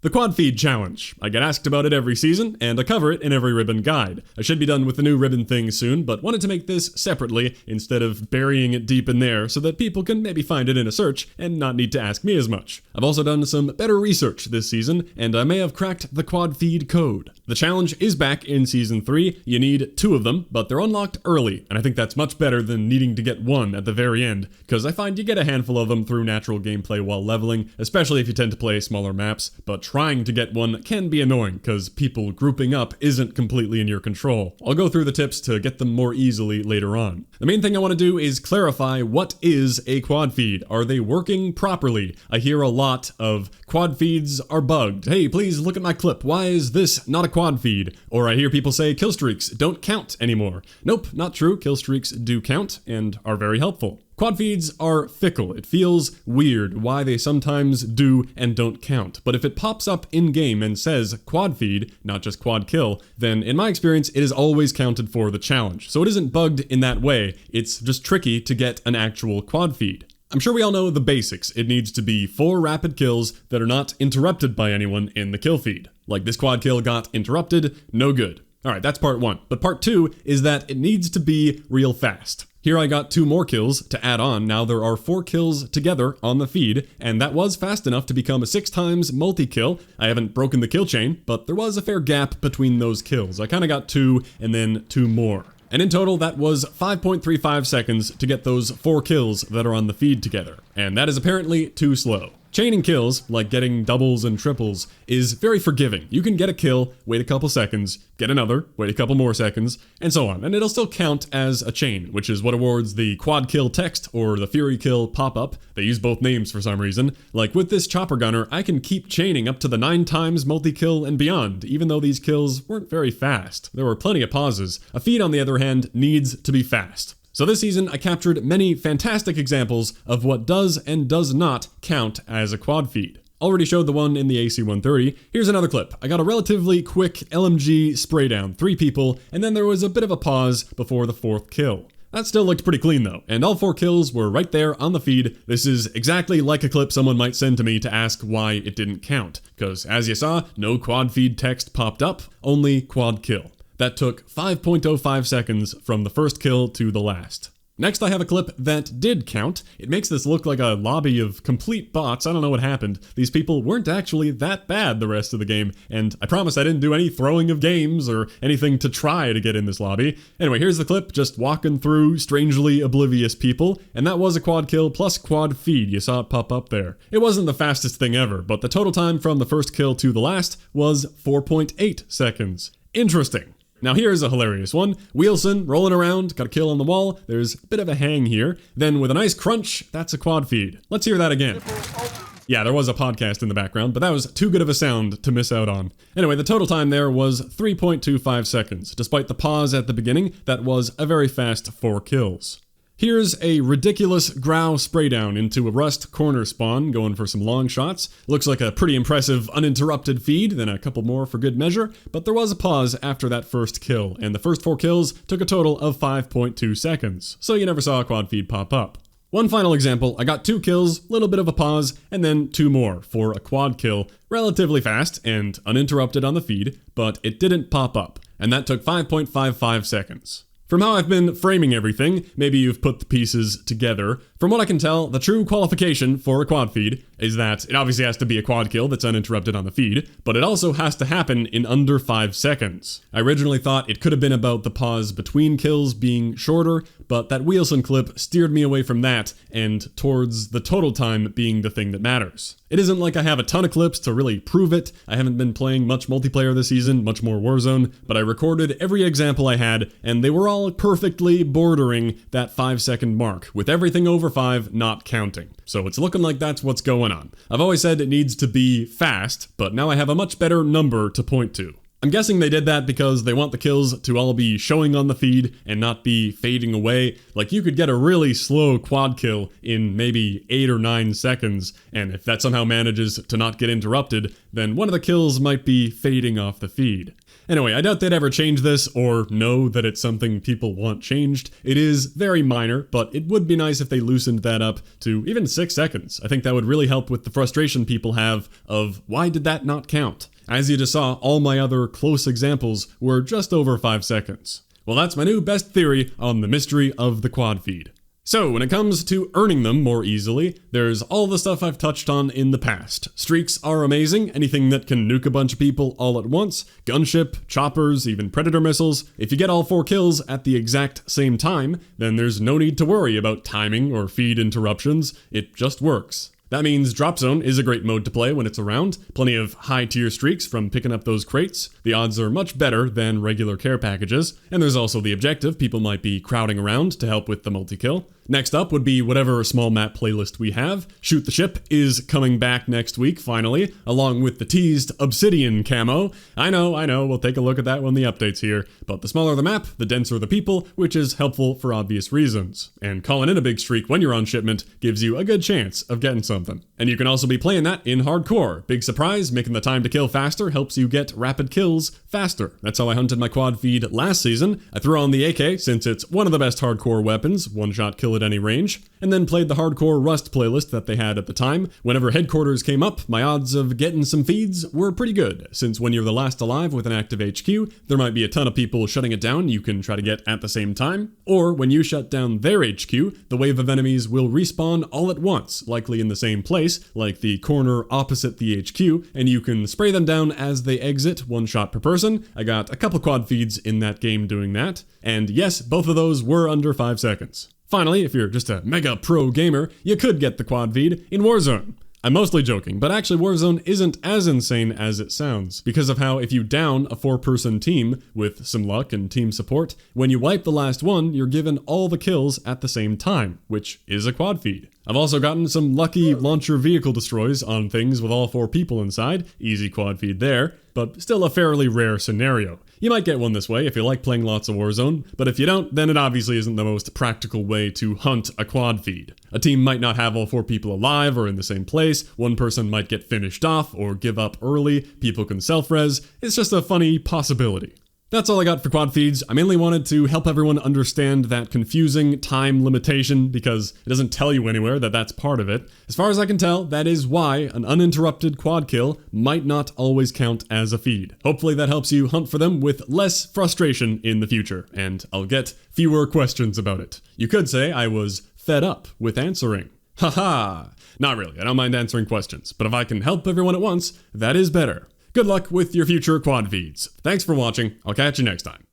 The quad feed challenge. I get asked about it every season, and I cover it in every ribbon guide. I should be done with the new ribbon thing soon, but wanted to make this separately instead of burying it deep in there so that people can maybe find it in a search and not need to ask me as much. I've also done some better research this season, and I may have cracked the quad feed code. The challenge is back in Season 3. You need 2 of them, but they're unlocked early, and I think that's much better than needing to get 1 at the very end, because I find you get a handful of them through natural gameplay while leveling, especially if you tend to play smaller maps, but trying to get 1 can be annoying, because people grouping up isn't completely in your control. I'll go through the tips to get them more easily later on. The main thing I want to do is clarify what is a quad feed. Are they working properly? I hear a lot of quad feeds are bugged. Hey, please look at my clip. Why is this not a quad feed? Or I hear people say kill streaks don't count anymore. Nope, not true. Kill streaks do count and are very helpful. Quad feeds are fickle. It feels weird why they sometimes do and don't count. But if it pops up in-game and says quad feed, not just quad kill, then in my experience, it is always counted for the challenge. So it isn't bugged in that way. It's just tricky to get an actual quad feed. I'm sure we all know the basics. It needs to be 4 rapid kills that are not interrupted by anyone in the kill feed. Like this quad kill got interrupted, no good. Alright, that's part 1. But part 2 is that it needs to be real fast. Here I got 2 more kills to add on. Now there are 4 kills together on the feed, and that was fast enough to become a 6 times multi-kill. I haven't broken the kill chain, but there was a fair gap between those kills. I kinda got 2 and then 2 more. And in total, that was 5.35 seconds to get those 4 kills that are on the feed together. And that is apparently too slow. Chaining kills, like getting doubles and triples, is very forgiving. You can get a kill, wait a couple seconds, get another, wait a couple more seconds, and so on. And it'll still count as a chain, which is what awards the quad kill text or the fury kill pop-up. They use both names for some reason. Like with this chopper gunner, I can keep chaining up to the 9 times multi-kill and beyond, even though these kills weren't very fast. There were plenty of pauses. A feed, on the other hand, needs to be fast. So this season, I captured many fantastic examples of what does and does not count as a quad feed. Already showed the one in the AC-130. Here's another clip. I got a relatively quick LMG spray down, 3 people, and then there was a bit of a pause before the 4th kill. That still looked pretty clean though, and all 4 kills were right there on the feed. This is exactly like a clip someone might send to me to ask why it didn't count, because as you saw, no quad feed text popped up, only quad kill. That took 5.05 seconds from the first kill to the last. Next, I have a clip that did count. It makes this look like a lobby of complete bots. I don't know what happened. These people weren't actually that bad the rest of the game, and I promise I didn't do any throwing of games or anything to try to get in this lobby. Anyway, here's the clip, just walking through strangely oblivious people, and that was a quad kill plus quad feed. You saw it pop up there. It wasn't the fastest thing ever, but the total time from the first kill to the last was 4.8 seconds. Interesting. Now here's a hilarious one. Wheelson rolling around, got a kill on the wall. There's a bit of a hang here. Then with a nice crunch, that's a quad feed. Let's hear that again. Yeah, there was a podcast in the background, but that was too good of a sound to miss out on. Anyway, the total time there was 3.25 seconds. Despite the pause at the beginning, that was a very fast 4 kills. Here's a ridiculous Grau spraydown into a Rust corner spawn, going for some long shots. Looks like a pretty impressive uninterrupted feed, then a couple more for good measure, but there was a pause after that first kill, and the first 4 kills took a total of 5.2 seconds, so you never saw a quad feed pop up. One final example, I got 2 kills, little bit of a pause, and then 2 more for a quad kill, relatively fast and uninterrupted on the feed, but it didn't pop up, and that took 5.55 seconds. From how I've been framing everything, maybe you've put the pieces together. From what I can tell, the true qualification for a quad feed is that it obviously has to be a quad kill that's uninterrupted on the feed, but it also has to happen in under 5 seconds. I originally thought it could have been about the pause between kills being shorter, but that Wheelson clip steered me away from that and towards the total time being the thing that matters. It isn't like I have a ton of clips to really prove it. I haven't been playing much multiplayer this season, much more Warzone, but I recorded every example I had, and they were all perfectly bordering that 5-second mark, with everything over 5 not counting. So it's looking like that's what's going on. I've always said it needs to be fast, but now I have a much better number to point to. I'm guessing they did that because they want the kills to all be showing on the feed and not be fading away. Like, you could get a really slow quad kill in maybe 8 or 9 seconds, and if that somehow manages to not get interrupted, then one of the kills might be fading off the feed. Anyway, I doubt they'd ever change this or know that it's something people want changed. It is very minor, but it would be nice if they loosened that up to even 6 seconds. I think that would really help with the frustration people have of, why did that not count? As you just saw, all my other close examples were just over 5 seconds. Well, that's my new best theory on the mystery of the quad feed. So, when it comes to earning them more easily, there's all the stuff I've touched on in the past. Streaks are amazing, anything that can nuke a bunch of people all at once, gunship, choppers, even predator missiles. If you get all 4 kills at the exact same time, then there's no need to worry about timing or feed interruptions, it just works. That means Drop Zone is a great mode to play when it's around. Plenty of high-tier streaks from picking up those crates. The odds are much better than regular care packages. And there's also the objective people might be crowding around to help with the multi-kill. Next up would be whatever small map playlist we have. Shoot the Ship is coming back next week, finally, along with the teased Obsidian camo. I know, we'll take a look at that when the update's here. But the smaller the map, the denser the people, which is helpful for obvious reasons. And calling in a big streak when you're on shipment gives you a good chance of getting something. And you can also be playing that in hardcore. Big surprise, making the time to kill faster helps you get rapid kills faster. That's how I hunted my quad feed last season. I threw on the AK since it's one of the best hardcore weapons, one-shot kill at any range, and then played the hardcore Rust playlist that they had at the time. Whenever headquarters came up, my odds of getting some feeds were pretty good, since when you're the last alive with an active HQ, there might be a ton of people shutting it down you can try to get at the same time, or when you shut down their HQ, the wave of enemies will respawn all at once, likely in the same place, like the corner opposite the HQ, and you can spray them down as they exit, 1 shot per person. I got a couple quad feeds in that game doing that, and yes, both of those were under 5 seconds. Finally, if you're just a mega pro gamer, you could get the quad feed in Warzone. I'm mostly joking, but actually Warzone isn't as insane as it sounds, because of how if you down a 4-person team, with some luck and team support, when you wipe the last one, you're given all the kills at the same time, which is a quad feed. I've also gotten some lucky launcher vehicle destroys on things with all 4 people inside, easy quad feed there, but still a fairly rare scenario. You might get one this way if you like playing lots of Warzone, but if you don't, then it obviously isn't the most practical way to hunt a quad feed. A team might not have all 4 people alive or in the same place, one person might get finished off or give up early, people can self-res, it's just a funny possibility. That's all I got for quad feeds. I mainly wanted to help everyone understand that confusing time limitation because it doesn't tell you anywhere that that's part of it. As far as I can tell, that is why an uninterrupted quad kill might not always count as a feed. Hopefully that helps you hunt for them with less frustration in the future, and I'll get fewer questions about it. You could say I was fed up with answering. Haha! Not really, I don't mind answering questions, but if I can help everyone at once, that is better. Good luck with your future quad feeds. Thanks for watching, I'll catch you next time.